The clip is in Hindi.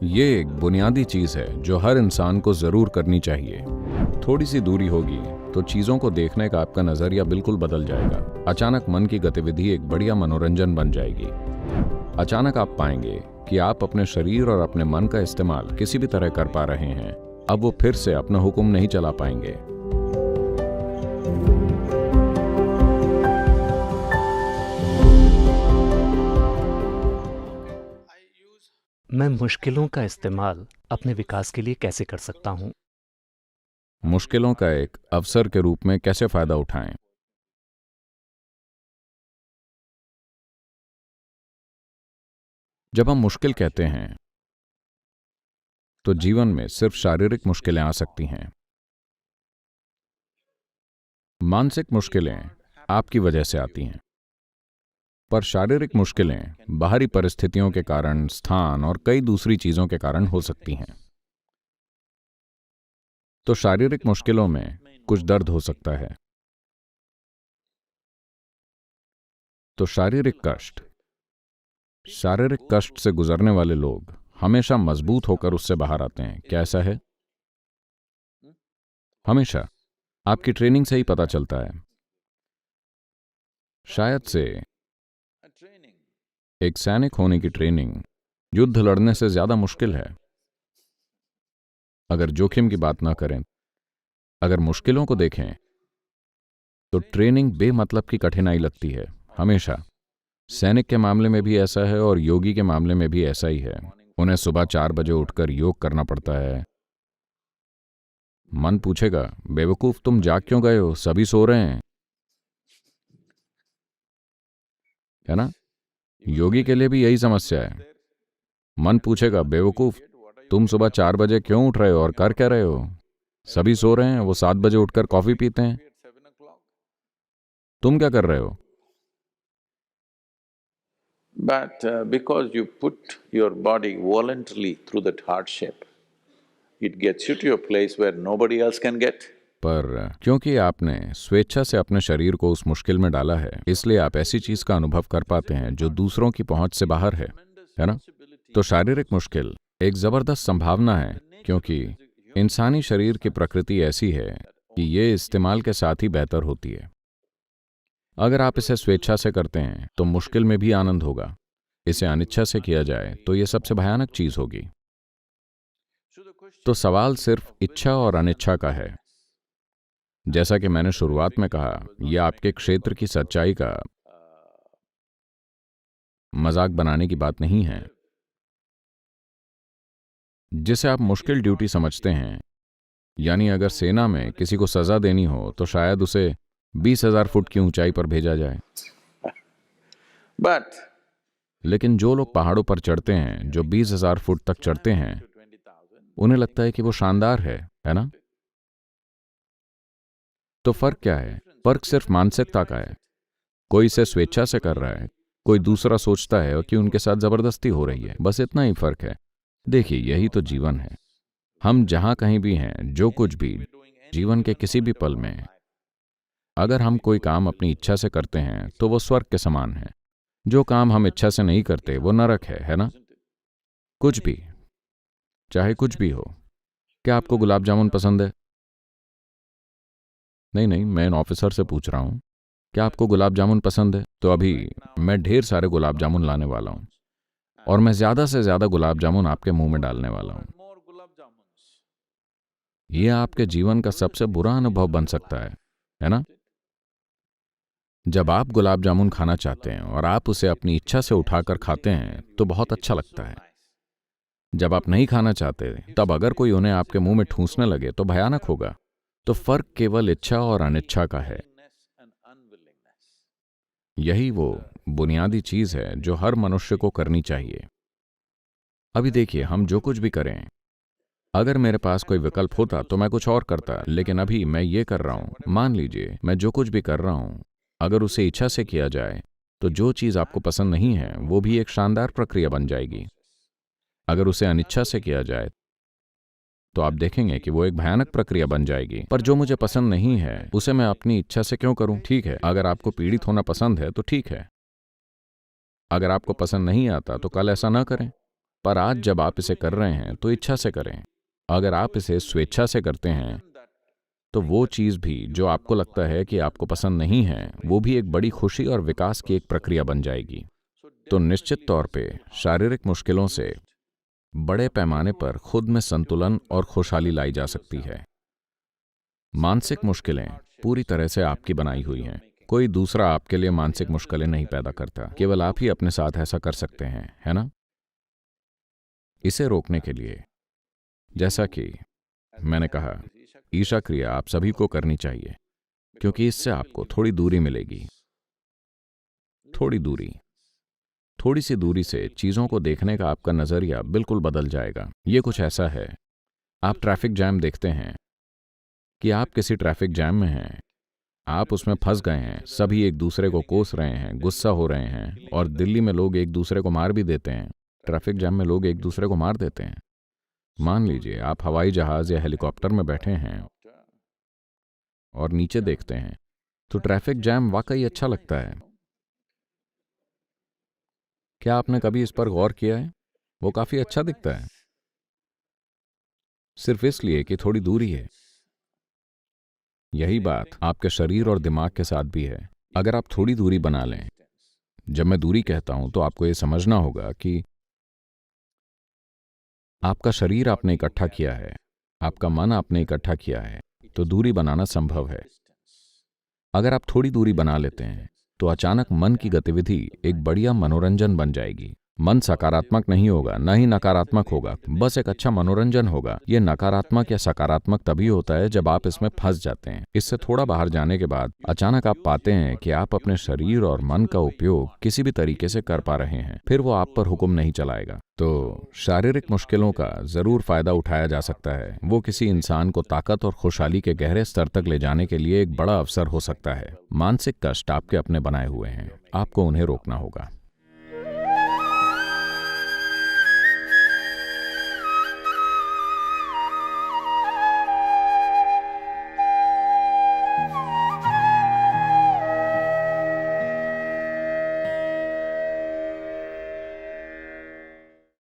ये एक बुनियादी चीज़ है जो हर इंसान को ज़रूर करनी चाहिए। थोड़ी सी दूरी होगी तो चीज़ों को देखने का आपका नज़रिया बिल्कुल बदल जाएगा। अचानक मन की गतिविधि एक बढ़िया मनोरंजन बन जाएगी। अचानक आप पाएंगे कि आप अपने शरीर और अपने मन का इस्तेमाल किसी भी तरह कर पा रहे हैं। अब वो फिर से अपना हुक्म नहीं चला पाएंगे। मैं मुश्किलों का इस्तेमाल अपने विकास के लिए कैसे कर सकता हूँ? मुश्किलों का एक अवसर के रूप में कैसे फायदा उठाएं? जब हम मुश्किल कहते हैं तो जीवन में सिर्फ शारीरिक मुश्किलें आ सकती हैं। मानसिक मुश्किलें आपकी वजह से आती हैं, पर शारीरिक मुश्किलें बाहरी परिस्थितियों के कारण, स्थान और कई दूसरी चीजों के कारण हो सकती हैं। तो शारीरिक मुश्किलों में कुछ दर्द हो सकता है। तो शारीरिक कष्ट से गुजरने वाले लोग हमेशा मजबूत होकर उससे बाहर आते हैं। क्या ऐसा है? हमेशा आपकी ट्रेनिंग से ही पता चलता है। शायद से एक सैनिक होने की ट्रेनिंग युद्ध लड़ने से ज्यादा मुश्किल है। अगर जोखिम की बात ना करें, अगर मुश्किलों को देखें तो ट्रेनिंग बेमतलब की कठिनाई लगती है। हमेशा सैनिक के मामले में भी ऐसा है और योगी के मामले में भी ऐसा ही है। उन्हें सुबह 4 बजे उठकर योग करना पड़ता है। मन पूछेगा, बेवकूफ तुम जाग क्यों गए हो, सभी सो रहे हैं, है ना? योगी के लिए भी यही समस्या है। मन पूछेगा, बेवकूफ तुम सुबह 4 बजे क्यों उठ रहे हो और कर क्या रहे हो, सभी सो रहे हैं, वो 7 बजे उठकर कॉफी पीते हैं, तुम क्या कर रहे हो? But because you put your body voluntarily through that hardship, it gets you to a place where nobody else can get. पर क्योंकि आपने स्वेच्छा से अपने शरीर को उस मुश्किल में डाला है, इसलिए आप ऐसी चीज का अनुभव कर पाते हैं जो दूसरों की पहुंच से बाहर है ना? तो शारीरिक मुश्किल एक जबरदस्त संभावना है, क्योंकि इंसानी शरीर की प्रकृति ऐसी है कि ये इस्तेमाल के साथ ही बेहतर होती है। अगर आप इसे स्वेच्छा से करते हैं तो मुश्किल में भी आनंद होगा। इसे अनिच्छा से किया जाए तो ये सबसे भयानक चीज होगी। तो सवाल सिर्फ इच्छा और अनिच्छा का है। जैसा कि मैंने शुरुआत में कहा, यह आपके क्षेत्र की सच्चाई का मजाक बनाने की बात नहीं है। जिसे आप मुश्किल ड्यूटी समझते हैं, यानी अगर सेना में किसी को सजा देनी हो तो शायद उसे 20,000 फुट की ऊंचाई पर भेजा जाए। But लेकिन जो लोग पहाड़ों पर चढ़ते हैं, जो 20,000 फुट तक चढ़ते हैं, उन्हें लगता है कि वो शानदार है ना? तो फर्क क्या है? फर्क सिर्फ मानसिकता का है। कोई इसे स्वेच्छा से कर रहा है, कोई दूसरा सोचता है कि उनके साथ जबरदस्ती हो रही है। बस इतना ही फर्क है। देखिए, यही तो जीवन है। हम जहां कहीं भी हैं, जो कुछ भी जीवन के किसी भी पल में, अगर हम कोई काम अपनी इच्छा से करते हैं तो वो स्वर्ग के समान है। जो काम हम इच्छा से नहीं करते वो नरक है ना? कुछ भी, चाहे कुछ भी हो। क्या आपको गुलाब जामुन पसंद है? नहीं, मैं इन ऑफिसर से पूछ रहा हूं, क्या आपको गुलाब जामुन पसंद है? तो अभी मैं ढेर सारे गुलाब जामुन लाने वाला हूं और मैं ज्यादा से ज्यादा गुलाब जामुन आपके मुंह में डालने वाला हूं। यह आपके जीवन का सबसे बुरा अनुभव बन सकता है ना? जब आप गुलाब जामुन खाना चाहते हैं और आप उसे अपनी इच्छा से उठाकर खाते हैं तो बहुत अच्छा लगता है। जब आप नहीं खाना चाहते, तब अगर कोई उन्हें आपके मुंह में ठूंसने लगे तो भयानक होगा। तो फर्क केवल इच्छा और अनिच्छा का है। यही वो बुनियादी चीज है जो हर मनुष्य को करनी चाहिए। अभी देखिए, हम जो कुछ भी करें, अगर मेरे पास कोई विकल्प होता तो मैं कुछ और करता, लेकिन अभी मैं ये कर रहा हूं। मान लीजिए, मैं जो कुछ भी कर रहा हूं, अगर उसे इच्छा से किया जाए तो जो चीज आपको पसंद नहीं है वो भी एक शानदार प्रक्रिया बन जाएगी। अगर उसे अनिच्छा से किया जाए तो आप देखेंगे कि वो एक भयानक प्रक्रिया बन जाएगी। पर जो मुझे पसंद नहीं है उसे मैं अपनी इच्छा से क्यों करूं? ठीक है, अगर आपको पीड़ित होना पसंद है तो ठीक है। अगर आपको पसंद नहीं आता तो कल ऐसा ना करें। पर आज जब आप इसे कर रहे हैं तो इच्छा से करें। अगर आप इसे स्वेच्छा से करते हैं तो वो चीज़ भी जो आपको लगता है कि आपको पसंद नहीं है, वो भी एक बड़ी खुशी और विकास की एक प्रक्रिया बन जाएगी। तो निश्चित तौर पे शारीरिक मुश्किलों से बड़े पैमाने पर खुद में संतुलन और खुशहाली लाई जा सकती है। मानसिक मुश्किलें पूरी तरह से आपकी बनाई हुई हैं। कोई दूसरा आपके लिए मानसिक मुश्किलें नहीं पैदा करता, केवल आप ही अपने साथ ऐसा कर सकते हैं, है ना? इसे रोकने के लिए, जैसा कि मैंने कहा, ईशा क्रिया आप सभी को करनी चाहिए, क्योंकि इससे आपको थोड़ी दूरी मिलेगी। थोड़ी सी दूरी से चीज़ों को देखने का आपका नज़रिया बिल्कुल बदल जाएगा। ये कुछ ऐसा है, आप ट्रैफिक जैम देखते हैं कि आप किसी ट्रैफिक जैम में हैं, आप उसमें फंस गए हैं, सभी एक दूसरे को कोस रहे हैं, गुस्सा हो रहे हैं, और दिल्ली में लोग एक दूसरे को मार भी देते हैं। ट्रैफिक जैम में लोग एक दूसरे को मार देते हैं। मान लीजिए आप हवाई जहाज़ या हेलीकॉप्टर में बैठे हैं और नीचे देखते हैं, तो ट्रैफिक जैम वाकई अच्छा लगता है। क्या आपने कभी इस पर गौर किया है? वो काफ़ी अच्छा दिखता है, सिर्फ इसलिए कि थोड़ी दूरी है। यही बात आपके शरीर और दिमाग के साथ भी है। अगर आप थोड़ी दूरी बना लें, जब मैं दूरी कहता हूं तो आपको ये समझना होगा कि आपका शरीर आपने इकट्ठा किया है, आपका मन आपने इकट्ठा किया है, तो दूरी बनाना संभव है। अगर आप थोड़ी दूरी बना लेते हैं तो अचानक मन की गतिविधि एक बढ़िया मनोरंजन बन जाएगी। मन सकारात्मक नहीं होगा, न ही नकारात्मक होगा, बस एक अच्छा मनोरंजन होगा। ये नकारात्मक या सकारात्मक तभी होता है जब आप इसमें फंस जाते हैं। इससे थोड़ा बाहर जाने के बाद अचानक आप पाते हैं कि आप अपने शरीर और मन का उपयोग किसी भी तरीके से कर पा रहे हैं, फिर वो आप पर हुक्म नहीं चलाएगा। तो शारीरिक मुश्किलों का जरूर फायदा उठाया जा सकता है। वो किसी इंसान को ताकत और खुशहाली के गहरे स्तर तक ले जाने के लिए एक बड़ा अवसर हो सकता है। मानसिक कष्ट आपके अपने बनाए हुए हैं, आपको उन्हें रोकना होगा।